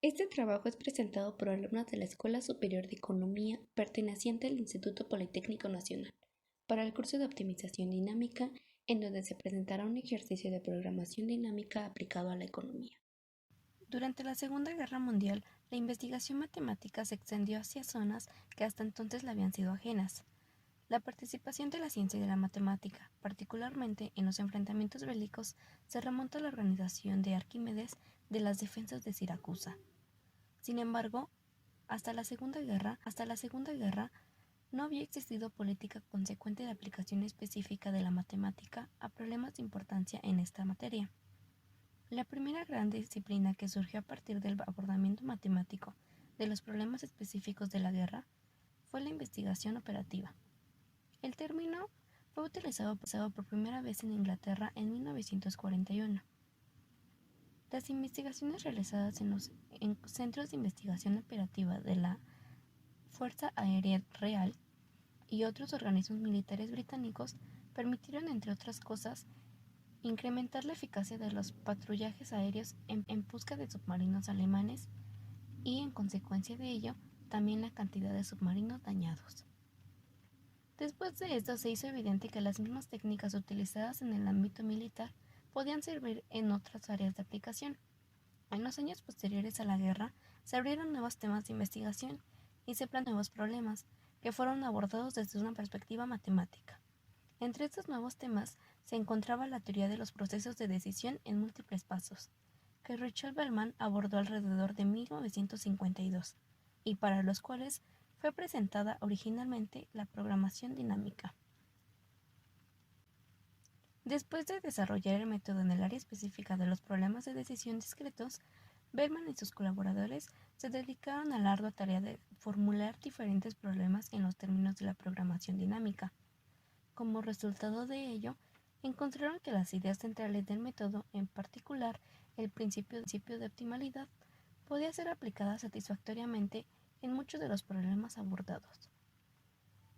Este trabajo es presentado por alumnos de la Escuela Superior de Economía perteneciente al Instituto Politécnico Nacional, para el curso de optimización dinámica, en donde se presentará un ejercicio de programación dinámica aplicado a la economía. Durante la Segunda Guerra Mundial, la investigación matemática se extendió hacia zonas que hasta entonces le habían sido ajenas. La participación de la ciencia y de la matemática, particularmente en los enfrentamientos bélicos, se remonta a la organización de Arquímedes de las defensas de Siracusa. Sin embargo, hasta la Segunda Guerra, no había existido política consecuente de aplicación específica de la matemática a problemas de importancia en esta materia. La primera gran disciplina que surgió a partir del abordamiento matemático de los problemas específicos de la guerra fue la investigación operativa. El término fue utilizado por primera vez en Inglaterra en 1941. Las investigaciones realizadas en centros de investigación operativa de la Fuerza Aérea Real y otros organismos militares británicos permitieron, entre otras cosas, incrementar la eficacia de los patrullajes aéreos en busca de submarinos alemanes y, en consecuencia de ello, también la cantidad de submarinos dañados. Después de esto se hizo evidente que las mismas técnicas utilizadas en el ámbito militar podían servir en otras áreas de aplicación. En los años posteriores a la guerra se abrieron nuevos temas de investigación y se plantearon nuevos problemas que fueron abordados desde una perspectiva matemática. Entre estos nuevos temas se encontraba la teoría de los procesos de decisión en múltiples pasos, que Richard Bellman abordó alrededor de 1952, y para los cuales fue presentada originalmente la programación dinámica. Después de desarrollar el método en el área específica de los problemas de decisión discretos, Bellman y sus colaboradores se dedicaron a la ardua tarea de formular diferentes problemas en los términos de la programación dinámica. Como resultado de ello, encontraron que las ideas centrales del método, en particular el principio de optimalidad, podía ser aplicada satisfactoriamente en muchos de los problemas abordados.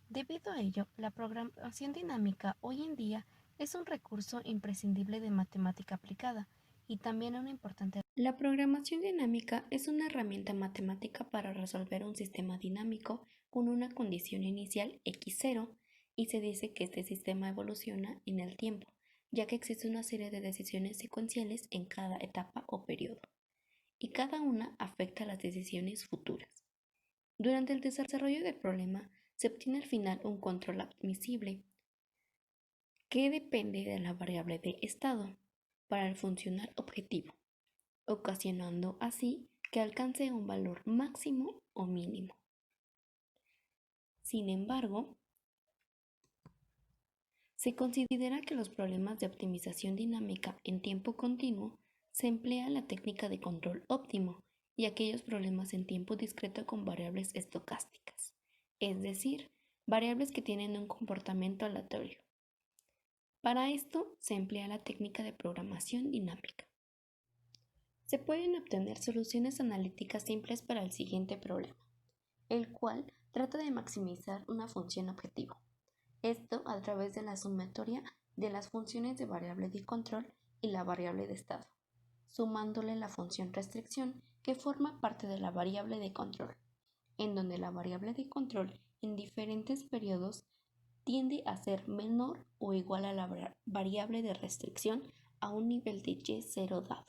Debido a ello, la programación dinámica hoy en día es un recurso imprescindible de matemática aplicada y también una importante. La programación dinámica es una herramienta matemática para resolver un sistema dinámico con una condición inicial x0 y se dice que este sistema evoluciona en el tiempo, ya que existe una serie de decisiones secuenciales en cada etapa o periodo, y cada una afecta a las decisiones futuras. Durante el desarrollo del problema se obtiene al final un control admisible que depende de la variable de estado para el funcionar objetivo, ocasionando así que alcance un valor máximo o mínimo. Sin embargo, se considera que los problemas de optimización dinámica en tiempo continuo se emplea la técnica de control óptimo y aquellos problemas en tiempo discreto con variables estocásticas, es decir, variables que tienen un comportamiento aleatorio. Para esto se emplea la técnica de programación dinámica. Se pueden obtener soluciones analíticas simples para el siguiente problema, el cual trata de maximizar una función objetivo. Esto a través de la sumatoria de las funciones de variable de control y la variable de estado, sumándole la función restricción que forma parte de la variable de control, en donde la variable de control en diferentes periodos tiende a ser menor o igual a la variable de restricción a un nivel de y0 dado.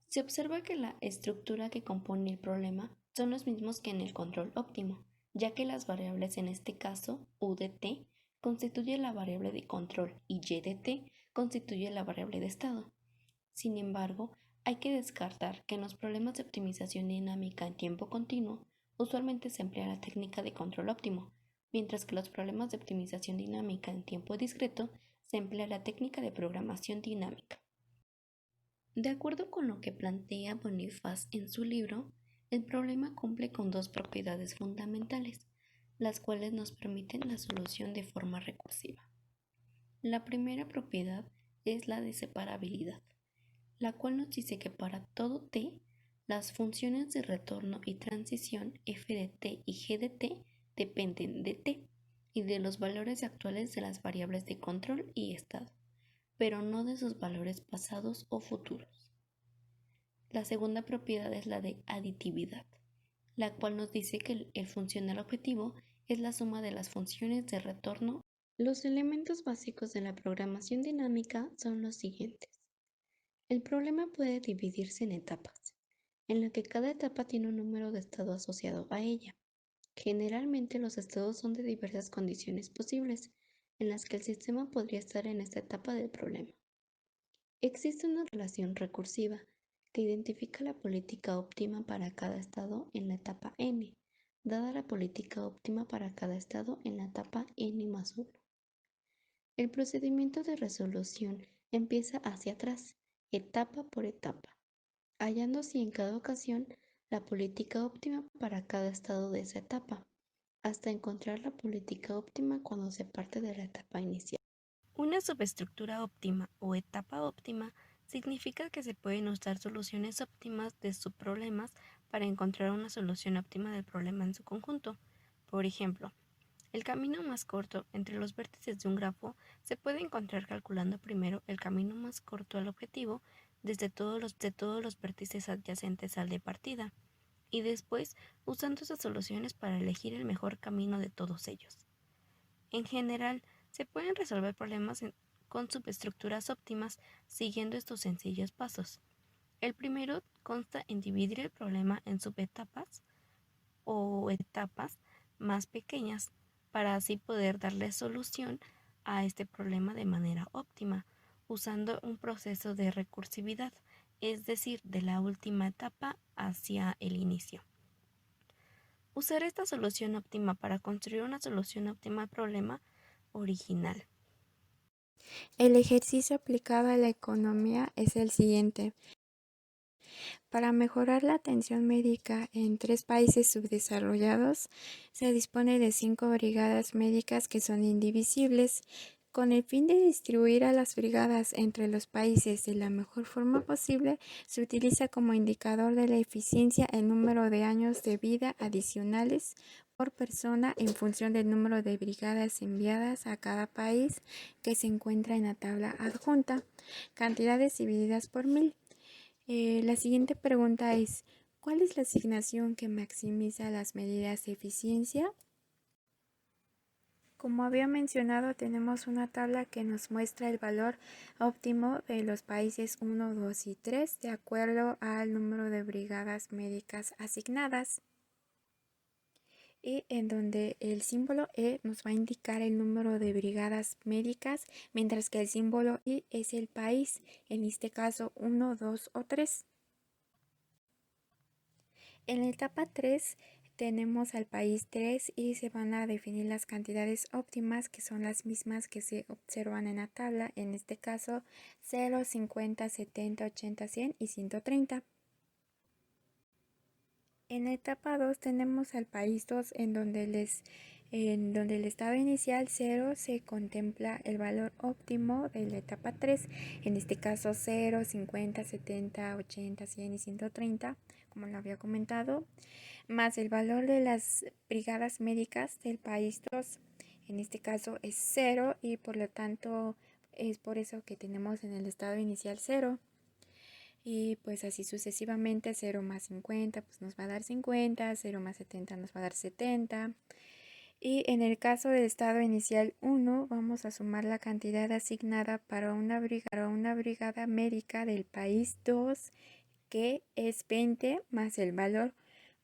Se observa que la estructura que compone el problema son los mismos que en el control óptimo, ya que las variables, en este caso u de t, constituye la variable de control y y de t constituye la variable de estado. Sin embargo, hay que descartar que en los problemas de optimización dinámica en tiempo continuo usualmente se emplea la técnica de control óptimo, mientras que los problemas de optimización dinámica en tiempo discreto se emplea la técnica de programación dinámica. De acuerdo con lo que plantea Boniface en su libro, el problema cumple con dos propiedades fundamentales, las cuales nos permiten la solución de forma recursiva. La primera propiedad es la de separabilidad, la cual nos dice que para todo t, las funciones de retorno y transición f de t y g de t dependen de t y de los valores actuales de las variables de control y estado, pero no de sus valores pasados o futuros. La segunda propiedad es la de aditividad, la cual nos dice que el funcional objetivo es la suma de las funciones de retorno. Los elementos básicos de la programación dinámica son los siguientes. El problema puede dividirse en etapas, en la que cada etapa tiene un número de estado asociado a ella. Generalmente los estados son de diversas condiciones posibles, en las que el sistema podría estar en esta etapa del problema. Existe una relación recursiva que identifica la política óptima para cada estado en la etapa n, dada la política óptima para cada estado en la etapa n más 1. El procedimiento de resolución empieza hacia atrás, etapa por etapa, hallando si en cada ocasión la política óptima para cada estado de esa etapa, hasta encontrar la política óptima cuando se parte de la etapa inicial. Una subestructura óptima o etapa óptima significa que se pueden usar soluciones óptimas de subproblemas para encontrar una solución óptima del problema en su conjunto. Por ejemplo, el camino más corto entre los vértices de un grafo se puede encontrar calculando primero el camino más corto al objetivo desde todos los vértices adyacentes al de partida, y después usando esas soluciones para elegir el mejor camino de todos ellos. En general, se pueden resolver problemas con subestructuras óptimas siguiendo estos sencillos pasos. El primero consta en dividir el problema en subetapas o etapas más pequeñas para así poder darle solución a este problema de manera óptima, usando un proceso de recursividad, es decir, de la última etapa hacia el inicio. Usar esta solución óptima para construir una solución óptima al problema original. El ejercicio aplicado a la economía es el siguiente. Para mejorar la atención médica en 3 países subdesarrollados, se dispone de 5 brigadas médicas que son indivisibles, con el fin de distribuir a las brigadas entre los países de la mejor forma posible. Se utiliza como indicador de la eficiencia el número de años de vida adicionales por persona en función del número de brigadas enviadas a cada país, que se encuentra en la tabla adjunta. Cantidades divididas por 1000. La siguiente pregunta es: ¿cuál es la asignación que maximiza las medidas de eficiencia? Como había mencionado, tenemos una tabla que nos muestra el valor óptimo de los países 1, 2 y 3 de acuerdo al número de brigadas médicas asignadas, y en donde el símbolo E nos va a indicar el número de brigadas médicas, mientras que el símbolo I es el país, en este caso 1, 2 o 3. En la etapa 3 tenemos al país 3 y se van a definir las cantidades óptimas, que son las mismas que se observan en la tabla, en este caso 0, 50, 70, 80, 100 y 130. En la etapa 2 tenemos al país 2 en donde el estado inicial 0 se contempla el valor óptimo de la etapa 3, en este caso 0, 50, 70, 80, 100 y 130, como lo había comentado, más el valor de las brigadas médicas del país 2, en este caso es 0 y por lo tanto es por eso que tenemos en el estado inicial 0. Y pues así sucesivamente, 0 más 50 pues nos va a dar 50, 0 más 70 nos va a dar 70. Y en el caso del estado inicial 1, vamos a sumar la cantidad asignada para una brigada médica del país 2, que es 20, más el valor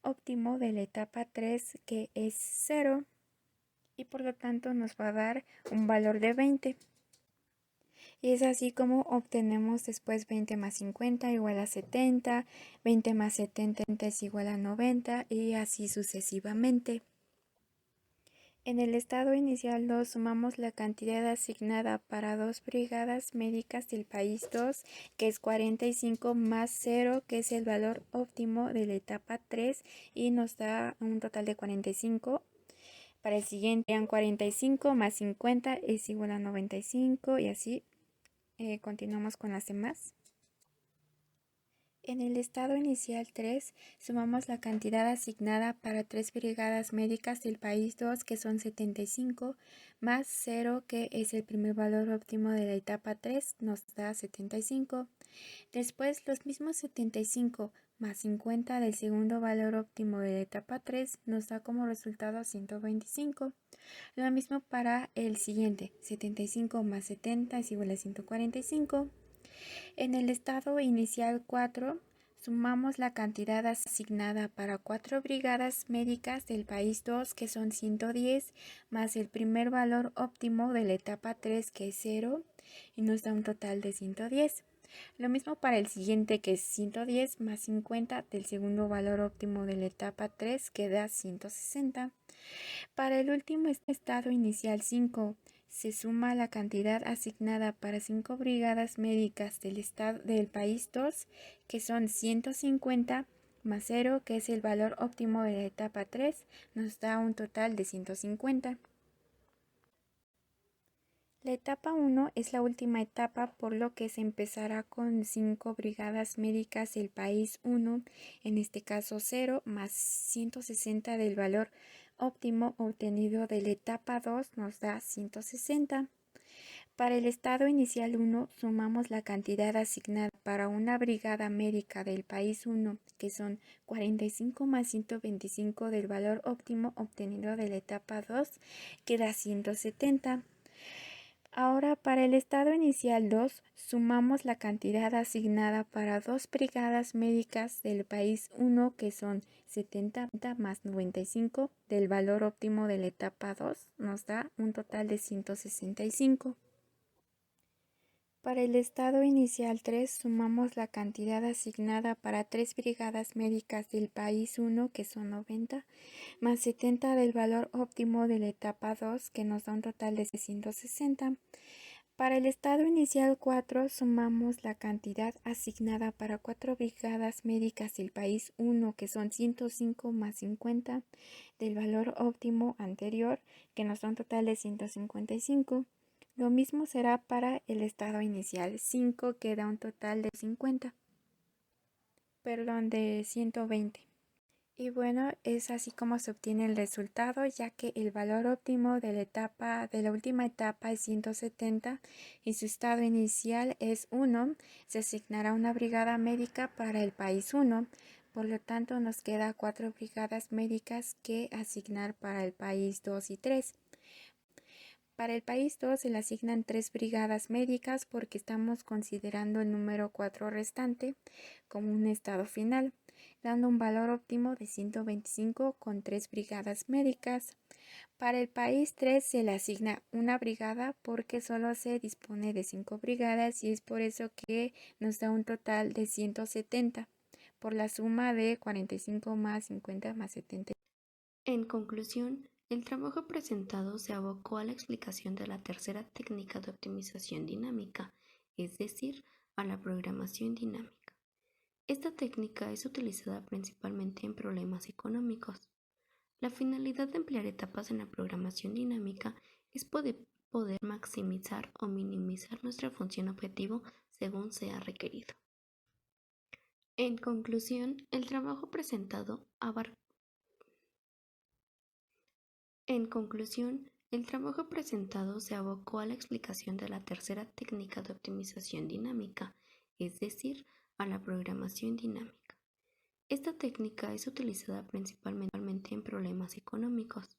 óptimo de la etapa 3, que es 0. Y por lo tanto nos va a dar un valor de 20. Y es así como obtenemos después 20 más 50 igual a 70, 20 más 70 es igual a 90 y así sucesivamente. En el estado inicial 2 sumamos la cantidad asignada para 2 brigadas médicas del país 2, que es 45 más 0, que es el valor óptimo de la etapa 3 y nos da un total de 45. Para el siguiente serían 45 más 50 es igual a 95 y así continuamos con las demás. En el estado inicial 3 sumamos la cantidad asignada para 3 brigadas médicas del país 2, que son 75, más 0, que es el primer valor óptimo de la etapa 3, nos da 75. Después, los mismos 75 más 50 del segundo valor óptimo de la etapa 3 nos da como resultado 125. Lo mismo para el siguiente, 75 más 70 es igual a 145. En el estado inicial 4, sumamos la cantidad asignada para 4 brigadas médicas del país 2, que son 110, más el primer valor óptimo de la etapa 3, que es 0, y nos da un total de 110. Lo mismo para el siguiente, que es 110 más 50 del segundo valor óptimo de la etapa 3, que da 160. Para el último estado inicial 5, se suma la cantidad asignada para 5 brigadas médicas del país 2, que son 150, más 0, que es el valor óptimo de la etapa 3, nos da un total de 150. La etapa 1 es la última etapa, por lo que se empezará con 5 brigadas médicas del país 1, en este caso 0, más 160 del valor óptimo obtenido de la etapa 2 nos da 160. Para el estado inicial 1 sumamos la cantidad asignada para una brigada médica del país 1, que son 45 más 125 del valor óptimo obtenido de la etapa 2, que da 170. Ahora, para el estado inicial 2, sumamos la cantidad asignada para 2 brigadas médicas del país 1, que son 70 más 95 del valor óptimo de la etapa 2, nos da un total de 165. Para el estado inicial 3, sumamos la cantidad asignada para 3 brigadas médicas del país 1, que son 90, más 70 del valor óptimo de la etapa 2, que nos da un total de 160. Para el estado inicial 4, sumamos la cantidad asignada para 4 brigadas médicas del país 1, que son 105 más 50 del valor óptimo anterior, que nos da un total de 155. Lo mismo será para el estado inicial 5, que da un total de 120. Y bueno, es así como se obtiene el resultado, ya que el valor óptimo de la última etapa es 170 y su estado inicial es 1. Se asignará una brigada médica para el país 1. Por lo tanto, nos queda 4 brigadas médicas que asignar para el país 2 y 3. Para el país 2 se le asignan 3 brigadas médicas porque estamos considerando el número 4 restante como un estado final, dando un valor óptimo de 125 con 3 brigadas médicas. Para el país 3 se le asigna una brigada porque solo se dispone de 5 brigadas y es por eso que nos da un total de 170 por la suma de 45 más 50 más 70. En conclusión, el trabajo presentado se abocó a la explicación de la tercera técnica de optimización dinámica, es decir, a la programación dinámica. Esta técnica es utilizada principalmente en problemas económicos. La finalidad de emplear etapas en la programación dinámica es poder maximizar o minimizar nuestra función objetivo según sea requerido. En conclusión, el trabajo presentado abarca En conclusión, el trabajo presentado se abocó a la explicación de la tercera técnica de optimización dinámica, es decir, a la programación dinámica. Esta técnica es utilizada principalmente en problemas económicos.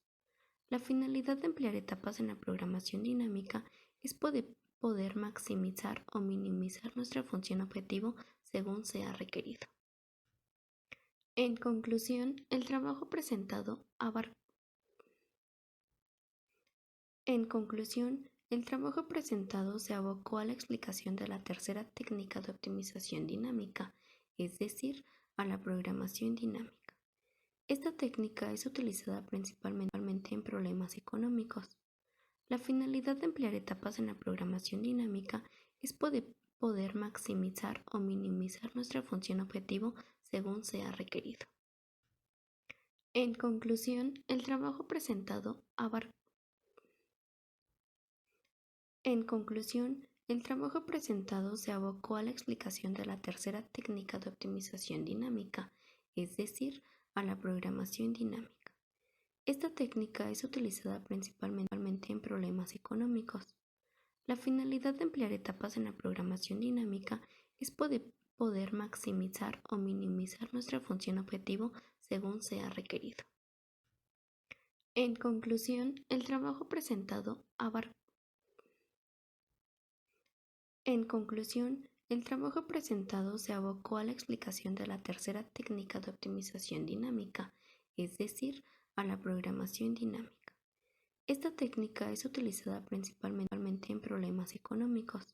La finalidad de emplear etapas en la programación dinámica es poder maximizar o minimizar nuestra función objetivo según sea requerido. En conclusión, el trabajo presentado abarca En conclusión, el trabajo presentado se abocó a la explicación de la tercera técnica de optimización dinámica, es decir, a la programación dinámica. Esta técnica es utilizada principalmente en problemas económicos. La finalidad de emplear etapas en la programación dinámica es poder maximizar o minimizar nuestra función objetivo según sea requerido. En conclusión, el trabajo presentado abarca En conclusión, el trabajo presentado se abocó a la explicación de la tercera técnica de optimización dinámica, es decir, a la programación dinámica. Esta técnica es utilizada principalmente en problemas económicos. La finalidad de emplear etapas en la programación dinámica es poder maximizar o minimizar nuestra función objetivo según sea requerido. En conclusión, el trabajo presentado se abocó a la explicación de la tercera técnica de optimización dinámica, es decir, a la programación dinámica. Esta técnica es utilizada principalmente en problemas económicos.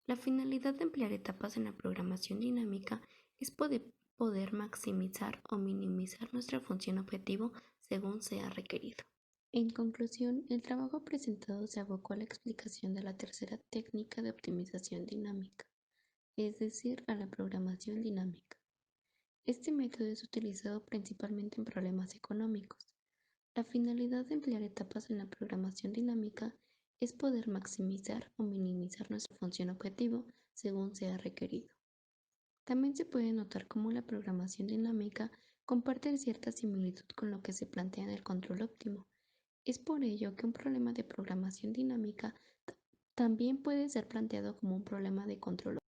La finalidad de emplear etapas en la programación dinámica es poder maximizar o minimizar nuestra función objetivo según sea requerido. En conclusión, el trabajo presentado se abocó a la explicación de la tercera técnica de optimización dinámica, es decir, a la programación dinámica. Este método es utilizado principalmente en problemas económicos. La finalidad de emplear etapas en la programación dinámica es poder maximizar o minimizar nuestra función objetivo según sea requerido. También se puede notar cómo la programación dinámica comparte cierta similitud con lo que se plantea en el control óptimo. Es por ello que un problema de programación dinámica también puede ser planteado como un problema de control óptimo.